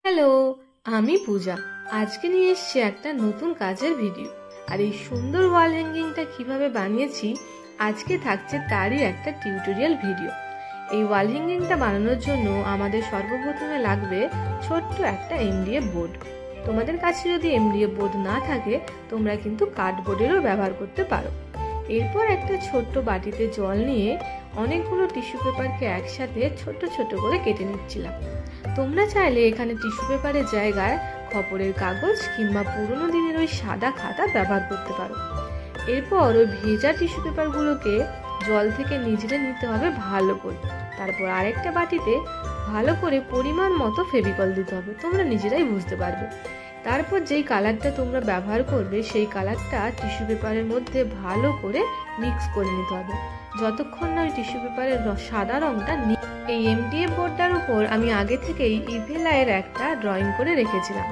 Hello, আমি পূজা। আজকে নিয়ে এসেছি একটা নতুন কাজের ভিডিও। আর এই সুন্দর ওয়াল হ্যাঙ্গিংটা কিভাবে বানিয়েছি আজকে থাকছে তারই একটা টিউটোরিয়াল ভিডিও। এই ওয়াল হ্যাঙ্গিংটা বানানোর জন্য আমাদের সর্বপ্রথমে লাগবে ছোট্ট একটা এমডিএফ বোর্ড। তোমাদের কাছে যদি এমডিএফ বোর্ড না থাকে তোমরা কিন্তু কার্ডবোর্ডেরও ব্যবহার করতে পারো। এরপর একটা ছোট্ট বাটিতে জল নিয়ে অনেকগুলো টিস্যু পেপারকে একসাথে ছোট ছোট করে কেটে নিচ্ছিলাম। তোমরা চাইলে এখানে টিস্যু পেপারের জায়গায় খবরের কাগজ কিংবা পুরোনো দিনের ওই সাদা খাতা ব্যবহার করতে পারো। এরপর ওই ভেজা টিস্যু পেপারগুলোকে জল থেকে নিচড়ে নিতে হবে ভালো করে। তারপর আরেকটা বাটিতে ভালো করে পরিমাণ মতো ফেভিকল দিতে হবে, তোমরা নিজেরাই বুঝতে পারবে। তারপর যেই কালারটা তোমরা ব্যবহার করবে সেই কালারটা টিস্যু পেপারের মধ্যে ভালো করে মিক্স করে নিতে হবে, যতক্ষণ না ওই টিস্যু পেপারের সাদা রঙটা। এই এমডিএফ বোর্ডটার উপর আমি আগে থেকেই ইভেলাইয়ের একটা ড্রয়িং করে রেখেছিলাম।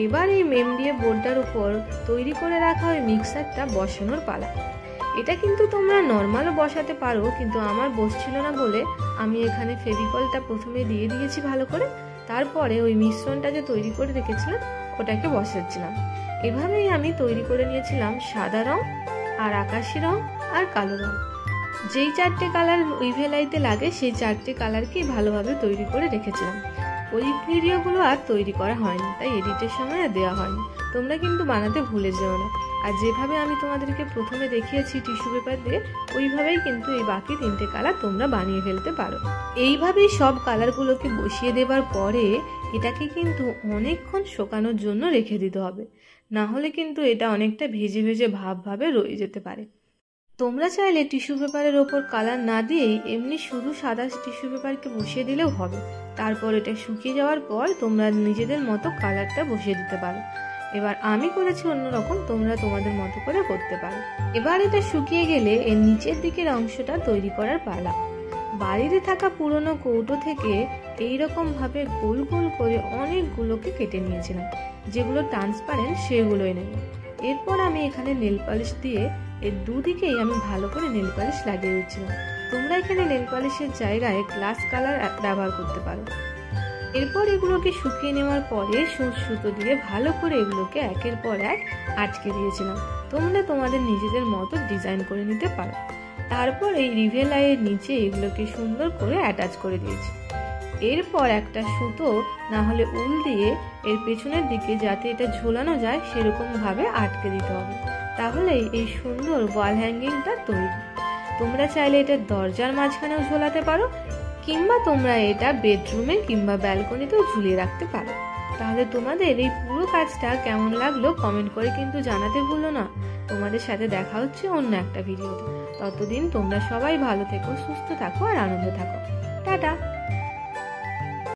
এবার এই এমডিএফ বোর্ডটার উপর তৈরি করে রাখা ওই মিক্সারটা বসানোর পালা। এটা কিন্তু তোমরা নর্মালও বসাতে পারো, কিন্তু আমার বসছিল না বলে আমি এখানে ফেভিকলটা প্রথমে দিয়ে দিয়েছি ভালো করে। তারপরে ওই মিশ্রণটা যে তৈরি করে রেখেছিলাম ওটাকে বসাচ্ছিলাম। এভাবেই আমি তৈরি করে নিয়েছিলাম সাদা রং আর আকাশি রং আর কালো রং। যেই চারটে কালার ইভেলাইতে লাগে সেই চারটে কালারকেই ভালোভাবে তৈরি করে রেখেছিলাম। ওই ভিডিওগুলো আর তৈরি করা হয়নি, তাই এডিটের সময় আর দেওয়া হয়নি। তোমরা কিন্তু বানাতে ভুলে যেও না। আর যেভাবে আমি তোমাদেরকে প্রথমে দেখিয়েছি টিস্যু পেপার দিয়ে, ওইভাবেই কিন্তু এই বাকি তিনটে কালার তোমরা বানিয়ে ফেলতে পারো। এইভাবেই সব কালারগুলোকে বসিয়ে দেবার পরে এটাকে কিন্তু অনেকক্ষণ শুকানোর জন্য রেখে দিতে হবে, না হলে কিন্তু এটা অনেকটা ভেজে ভেজে ভাবে রয়ে যেতে পারে। তোমরা চাইলে টিস্যু পেপারের ওপর কালার না দিয়েই এমনি শুধু সাদা টিস্যু পেপারকে বসিয়ে দিলেও হবে। তারপর এটা শুকিয়ে যাওয়ার পর তোমরা নিজেদের মতো কালারটা বসিয়ে দিতে পারো। এবার আমি করেছি অন্যরকম, তোমরা তোমাদের মতো করে করতে পারো। এবার এটা শুকিয়ে গেলে এর নিচের দিকের অংশটা তৈরি করার পালা। বাড়িতে থাকা পুরনো কৌটো থেকে এইরকম ভাবে গোল গোল করে অনেকগুলোকে কেটে নিয়েছিলাম, যেগুলো ট্রান্সপারেন্ট সেগুলোই নেব। এরপর আমি এখানে নেল পালিশ দিয়ে এর দুদিকেই আমি ভালো করে নেল পালিশ লাগিয়ে দিচ্ছিলাম। তোমরা এখানে নেল পালিশের জায়গায় গ্লাস কালার ব্যবহার করতে পারো। এরপর এগুলোকে শুকিয়ে নেওয়ার পরে সুতো দিয়ে ভালো করে এগুলোকে একের পর এক আটকে দিয়েছিলাম। তোমরা তোমাদের নিজেদের মতো ডিজাইন করে নিতে পারো। তারপর এই রিভেলাইয়ের নিচে এগুলোকে সুন্দর করে অ্যাটাচ করে দিয়েছি। এরপর একটা সুতো না হলে উল দিয়ে এর পেছনের দিকে যাতে এটা ঝোলানো যায় সেরকম ভাবে আটকে দিতে হবে, তাহলে এই সুন্দর ওয়াল হ্যাঙ্গিংটা তৈরি। তোমরা চাইলে এটা দরজার মাঝখানেও ঝোলাতে পারো, কিংবা তোমরা এটা বেডরুমে কিংবা ব্যালকনিতেও ঝুলিয়ে রাখতে পারো। তাহলে তোমাদের এই পুরো কাজটা কেমন লাগলো কমেন্ট করে কিন্তু জানাতে ভুলো না। তোমাদের সাথে দেখা হচ্ছে অন্য একটা ভিডিওতে। ততদিন তোমরা সবাই ভালো থেকো, সুস্থ থাকো আর আনন্দে থাকো। টাটা।